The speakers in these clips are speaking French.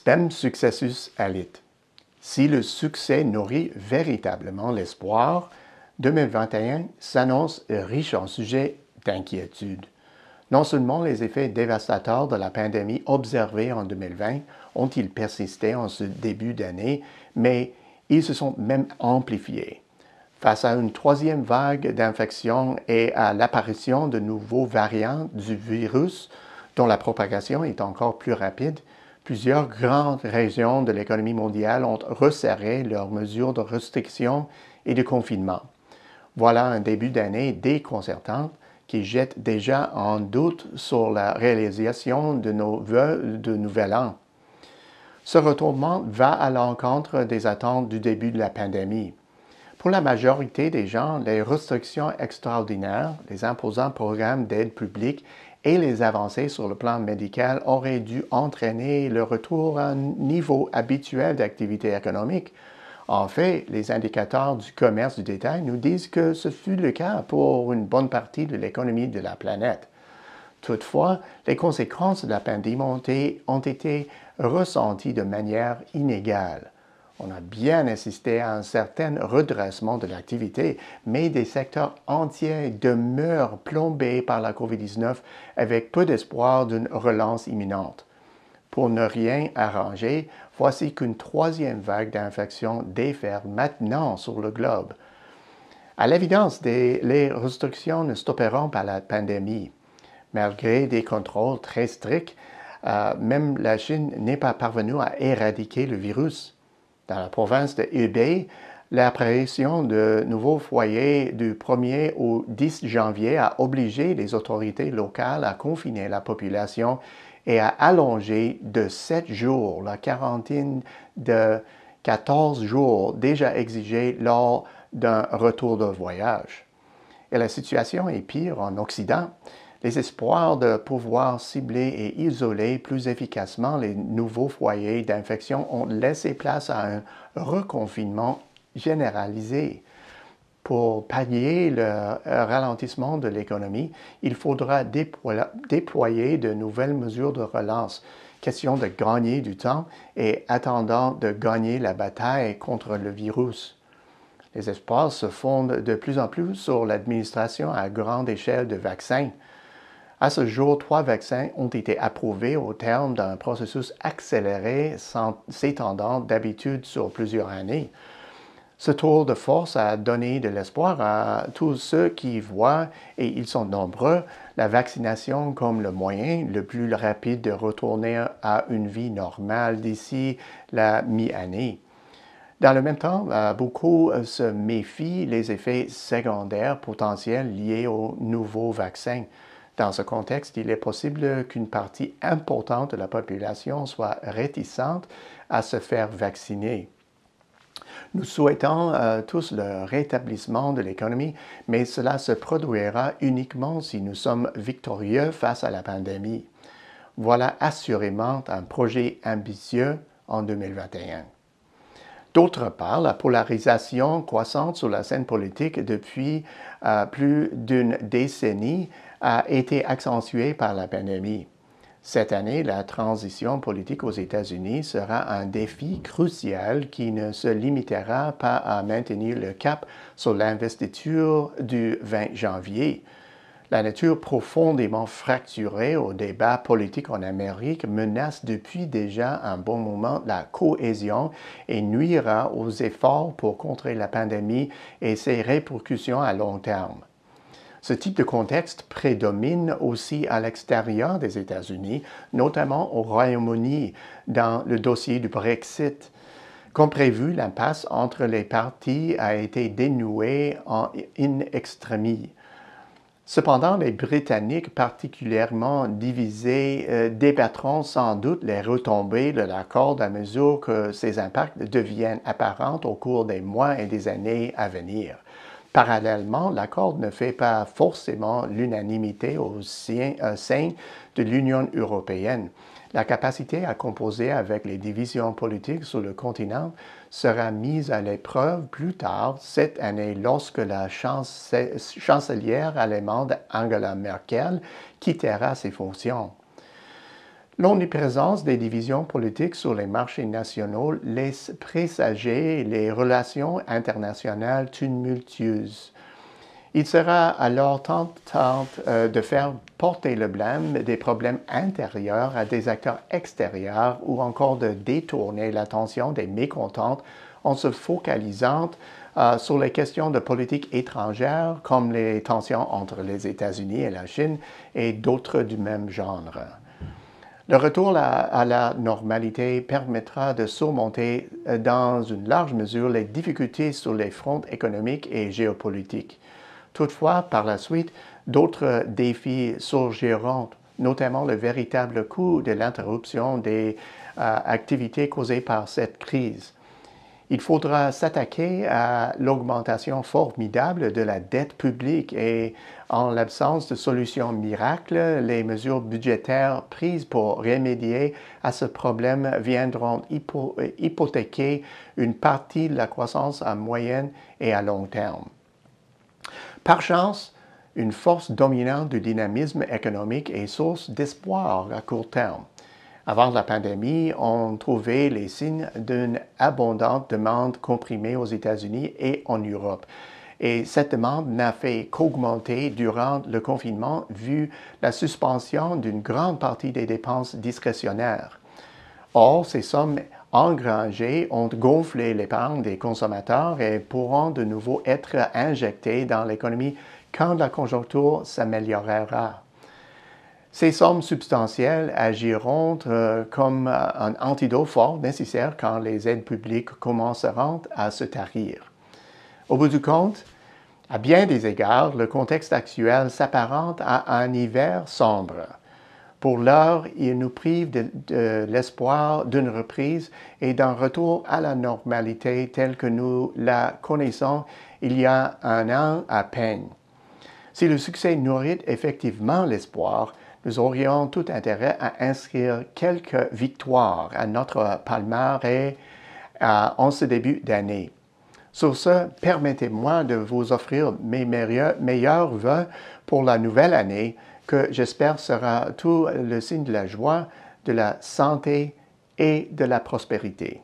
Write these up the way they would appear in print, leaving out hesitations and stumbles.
Spem successus alit. Si le succès nourrit véritablement l'espoir, 2021 s'annonce riche en sujets d'inquiétude. Non seulement les effets dévastateurs de la pandémie observés en 2020 ont-ils persisté en ce début d'année, mais ils se sont même amplifiés. Face à une troisième vague d'infections et à l'apparition de nouveaux variants du virus dont la propagation est encore plus rapide, plusieurs grandes régions de l'économie mondiale ont resserré leurs mesures de restriction et de confinement. Voilà un début d'année déconcertant qui jette déjà en doute sur la réalisation de nos vœux de nouvel an. Ce retournement va à l'encontre des attentes du début de la pandémie. Pour la majorité des gens, les restrictions extraordinaires, les imposants programmes d'aide publique et les avancées sur le plan médical auraient dû entraîner le retour à un niveau habituel d'activité économique. En fait, les indicateurs du commerce du détail nous disent que ce fut le cas pour une bonne partie de l'économie de la planète. Toutefois, les conséquences de la pandémie ont été ressenties de manière inégale. On a bien assisté à un certain redressement de l'activité, mais des secteurs entiers demeurent plombés par la COVID-19 avec peu d'espoir d'une relance imminente. Pour ne rien arranger, voici qu'une troisième vague d'infections déferle maintenant sur le globe. À l'évidence, les restrictions ne stopperont pas la pandémie. Malgré des contrôles très stricts, même la Chine n'est pas parvenue à éradiquer le virus. Dans la province de Hubei, l'apparition de nouveaux foyers du 1er au 10 janvier a obligé les autorités locales à confiner la population et à allonger de 7 jours la quarantaine de 14 jours déjà exigée lors d'un retour de voyage. Et la situation est pire en Occident. Les espoirs de pouvoir cibler et isoler plus efficacement les nouveaux foyers d'infection ont laissé place à un reconfinement généralisé. Pour pallier le ralentissement de l'économie, il faudra déployer de nouvelles mesures de relance. Question de gagner du temps et attendant de gagner la bataille contre le virus. Les espoirs se fondent de plus en plus sur l'administration à grande échelle de vaccins. À ce jour, 3 vaccins ont été approuvés au terme d'un processus accéléré s'étendant d'habitude sur plusieurs années. Ce tour de force a donné de l'espoir à tous ceux qui voient, et ils sont nombreux, la vaccination comme le moyen le plus rapide de retourner à une vie normale d'ici la mi-année. Dans le même temps, beaucoup se méfient des effets secondaires potentiels liés aux nouveaux vaccins. Dans ce contexte, il est possible qu'une partie importante de la population soit réticente à se faire vacciner. Nous souhaitons tous le rétablissement de l'économie, mais cela se produira uniquement si nous sommes victorieux face à la pandémie. Voilà assurément un projet ambitieux en 2021. D'autre part, la polarisation croissante sur la scène politique depuis plus d'une décennie a été accentuée par la pandémie. Cette année, la transition politique aux États-Unis sera un défi crucial qui ne se limitera pas à maintenir le cap sur l'investiture du 20 janvier. La nature profondément fracturée au débat politique en Amérique menace depuis déjà un bon moment la cohésion et nuira aux efforts pour contrer la pandémie et ses répercussions à long terme. Ce type de contexte prédomine aussi à l'extérieur des États-Unis, notamment au Royaume-Uni, dans le dossier du Brexit. Comme prévu, l'impasse entre les parties a été dénouée in extremis. Cependant, les Britanniques, particulièrement divisés, débattront sans doute les retombées de l'accord à mesure que ces impacts deviennent apparents au cours des mois et des années à venir. Parallèlement, l'accord ne fait pas forcément l'unanimité au sein de l'Union européenne. La capacité à composer avec les divisions politiques sur le continent sera mise à l'épreuve plus tard cette année lorsque la chancelière allemande Angela Merkel quittera ses fonctions. L'omniprésence des divisions politiques sur les marchés nationaux laisse présager les relations internationales tumultueuses. Il sera alors tentant de faire porter le blâme des problèmes intérieurs à des acteurs extérieurs ou encore de détourner l'attention des mécontentes en se focalisant sur les questions de politique étrangère comme les tensions entre les États-Unis et la Chine et d'autres du même genre. Le retour à la normalité permettra de surmonter dans une large mesure les difficultés sur les fronts économiques et géopolitiques. Toutefois, par la suite, d'autres défis surgiront, notamment le véritable coût de l'interruption des activités causées par cette crise. Il faudra s'attaquer à l'augmentation formidable de la dette publique et, en l'absence de solution miracle, les mesures budgétaires prises pour remédier à ce problème viendront hypothéquer une partie de la croissance à moyen et à long terme. Par chance, une force dominante du dynamisme économique est source d'espoir à court terme. Avant la pandémie, on trouvait les signes d'une abondante demande comprimée aux États-Unis et en Europe. Et cette demande n'a fait qu'augmenter durant le confinement vu la suspension d'une grande partie des dépenses discrétionnaires. Or, ces sommes engrangées ont gonflé l'épargne des consommateurs et pourront de nouveau être injectées dans l'économie quand la conjoncture s'améliorera. Ces sommes substantielles agiront comme un antidote fort nécessaire quand les aides publiques commenceront à se tarir. Au bout du compte, à bien des égards, le contexte actuel s'apparente à un hiver sombre. Pour l'heure, il nous prive de l'espoir d'une reprise et d'un retour à la normalité telle que nous la connaissons il y a un an à peine. Si le succès nourrit effectivement l'espoir, nous aurions tout intérêt à inscrire quelques victoires à notre palmarès en ce début d'année. Sur ce, permettez-moi de vous offrir mes meilleurs vœux pour la nouvelle année que j'espère sera tout le signe de la joie, de la santé et de la prospérité.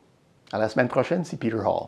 À la semaine prochaine, c'est Peter Hall.